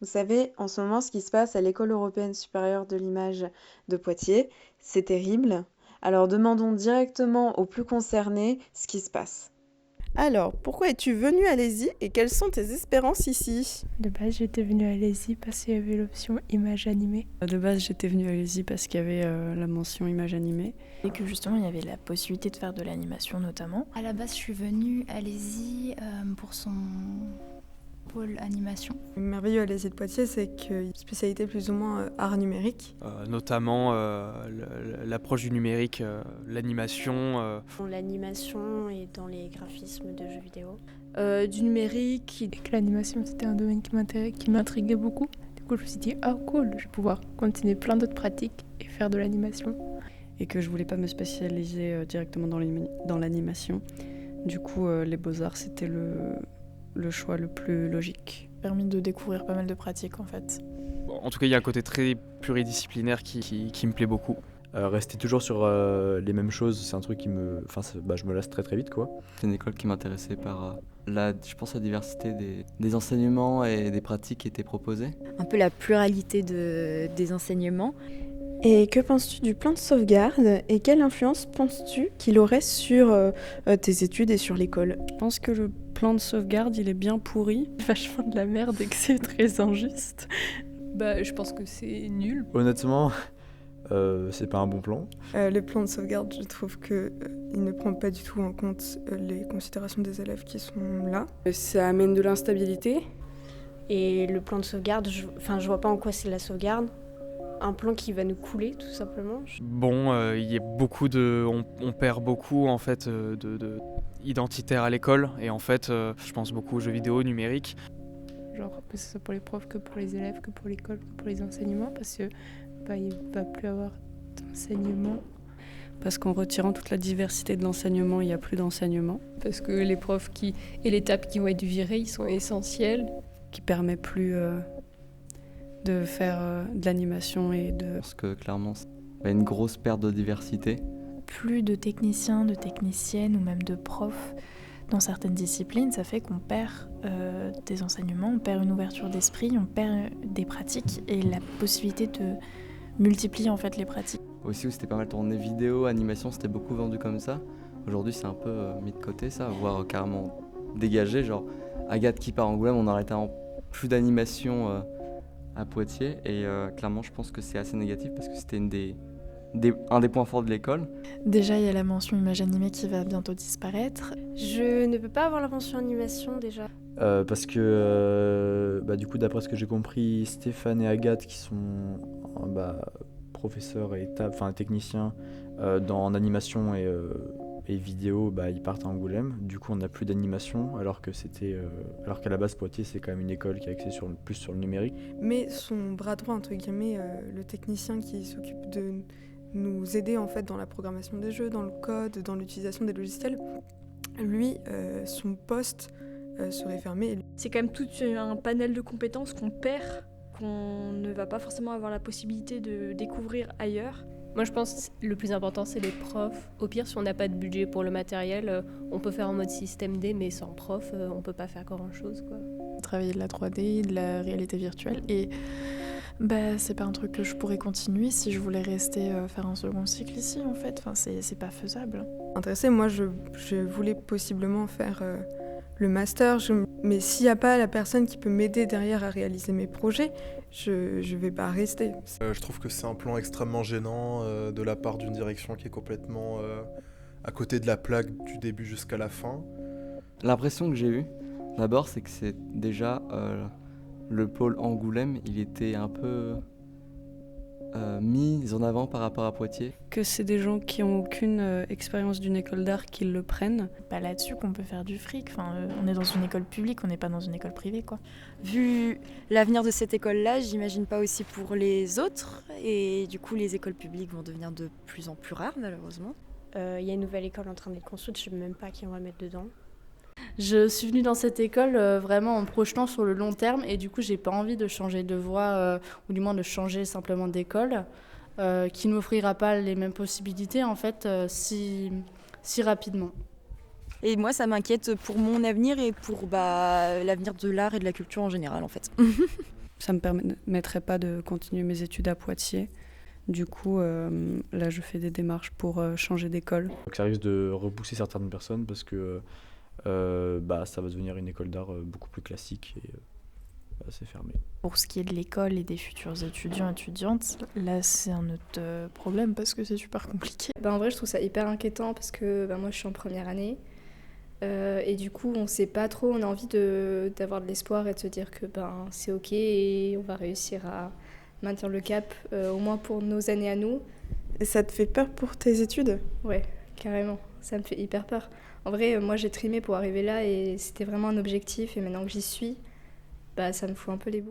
Vous savez, en ce moment, ce qui se passe à l'École européenne supérieure de l'image de Poitiers, c'est terrible. Alors demandons directement aux plus concernés ce qui se passe. Alors, pourquoi es-tu venu à Lézy et quelles sont tes espérances ici? De base, j'étais venue à Lézy parce qu'il y avait l'option image animée. De base, j'étais venue à Lézy parce qu'il y avait la mention image animée. Et que justement, il y avait la possibilité de faire de l'animation notamment. À la base, je suis venue à Lézy pour son pôle animation. Le merveilleux à l'ESI de Poitiers, c'est qu'il y a une spécialité plus ou moins art numérique. Notamment l'approche du numérique, l'animation. L'animation et dans les graphismes de jeux vidéo. Du numérique. Et que l'animation, c'était un domaine qui m'intriguait beaucoup. Du coup, je me suis dit, ah cool, je vais pouvoir continuer plein d'autres pratiques et faire de l'animation. Et que je voulais pas me spécialiser directement dans l'animation. Du coup, les beaux-arts, c'était le choix le plus logique. Permis de découvrir pas mal de pratiques en fait. En tout cas, il y a un côté très pluridisciplinaire qui me plaît beaucoup. Rester toujours sur les mêmes choses, c'est un truc qui me... je me lasse très très vite, quoi. C'est une école qui m'intéressait par la diversité des enseignements et des pratiques qui étaient proposées. Un peu la pluralité des enseignements. Et que penses-tu du plan de sauvegarde et quelle influence penses-tu qu'il aurait sur tes études et sur l'école? Je pense que le plan de sauvegarde, il est bien pourri. Vachement de la merde et que c'est très injuste. Je pense que c'est nul. Honnêtement, c'est pas un bon plan. Le plan de sauvegarde, je trouve qu'il ne prend pas du tout en compte les considérations des élèves qui sont là. Ça amène de l'instabilité. Et le plan de sauvegarde, je vois pas en quoi c'est la sauvegarde. Un plan qui va nous couler, tout simplement. Bon, il y a beaucoup on perd beaucoup en fait de identitaire à l'école et en fait, je pense beaucoup aux jeux vidéo numériques. Genre que ce soit pour les profs, que pour les élèves, que pour l'école, que pour les enseignements, parce que il va plus avoir d'enseignement. Parce qu'en retirant toute la diversité de l'enseignement, il n'y a plus d'enseignement. Parce que les profs et les TAP qui vont être virés, ils sont essentiels. Qui permet plus de faire de l'animation et de... Parce que clairement, il y a une grosse perte de diversité. Plus de techniciens, de techniciennes ou même de profs dans certaines disciplines, ça fait qu'on perd des enseignements, on perd une ouverture d'esprit, on perd des pratiques et la possibilité de multiplier en fait les pratiques. Aussi où c'était pas mal tourné vidéo, animation, c'était beaucoup vendu comme ça. Aujourd'hui c'est un peu mis de côté ça, voire carrément dégagé, genre Agathe qui part en Angoulême, on arrêtait en plus d'animation à Poitiers et clairement je pense que c'est assez négatif parce que c'était un des points forts de l'école. Déjà, il y a la mention image animée qui va bientôt disparaître. Je ne peux pas avoir la mention animation déjà. Parce que du coup, d'après ce que j'ai compris, Stéphane et Agathe qui sont professeurs et techniciens en animation et vidéo, ils partent à Angoulême. Du coup, on n'a plus d'animation alors qu'à la base Poitiers c'est quand même une école qui est axée plus sur le numérique. Mais son bras droit, entre guillemets, le technicien qui s'occupe de nous aider en fait dans la programmation des jeux, dans le code, dans l'utilisation des logiciels, lui, son poste serait fermé. C'est quand même tout un panel de compétences qu'on perd, qu'on ne va pas forcément avoir la possibilité de découvrir ailleurs. Moi je pense que le plus important c'est les profs. Au pire si on n'a pas de budget pour le matériel, on peut faire en mode système D mais sans prof on peut pas faire grand chose quoi. Travailler de la 3D, de la réalité virtuelle et c'est pas un truc que je pourrais continuer si je voulais rester faire un second cycle ici en fait, enfin, c'est pas faisable. Intéressée, moi je voulais possiblement faire le master, mais s'il n'y a pas la personne qui peut m'aider derrière à réaliser mes projets, je vais pas rester. Je trouve que c'est un plan extrêmement gênant de la part d'une direction qui est complètement à côté de la plaque du début jusqu'à la fin. L'impression que j'ai eue, d'abord, c'est que c'est déjà le pôle Angoulême, il était un peu mis en avant par rapport à Poitiers. Que c'est des gens qui n'ont aucune expérience d'une école d'art qui le prennent. Pas là-dessus qu'on peut faire du fric, on est dans une école publique, on n'est pas dans une école privée quoi. Vu l'avenir de cette école-là, j'imagine pas aussi pour les autres. Et du coup, les écoles publiques vont devenir de plus en plus rares, malheureusement. Il y a une nouvelle école en train d'être construite, je ne sais même pas qui on va mettre dedans. Je suis venue dans cette école vraiment en me projetant sur le long terme et du coup j'ai pas envie de changer de voie ou du moins de changer simplement d'école qui ne m'offrira pas les mêmes possibilités en fait si rapidement. Et moi ça m'inquiète pour mon avenir et pour l'avenir de l'art et de la culture en général en fait. ça me permettrait pas de continuer mes études à Poitiers. Du coup, là, je fais des démarches pour changer d'école. Donc ça risque de repousser certaines personnes parce que ça va devenir une école d'art beaucoup plus classique et c'est fermé. Pour ce qui est de l'école et des futurs étudiants et étudiantes, là c'est un autre problème parce que c'est super compliqué. En vrai, je trouve ça hyper inquiétant parce que moi je suis en première année et du coup on sait pas trop, on a envie d'avoir de l'espoir et de se dire que c'est ok et on va réussir à maintenir le cap au moins pour nos années à nous. Et ça te fait peur pour tes études ? Ouais, carrément, ça me fait hyper peur. En vrai, moi j'ai trimé pour arriver là et c'était vraiment un objectif et maintenant que j'y suis, ça me fout un peu les boules.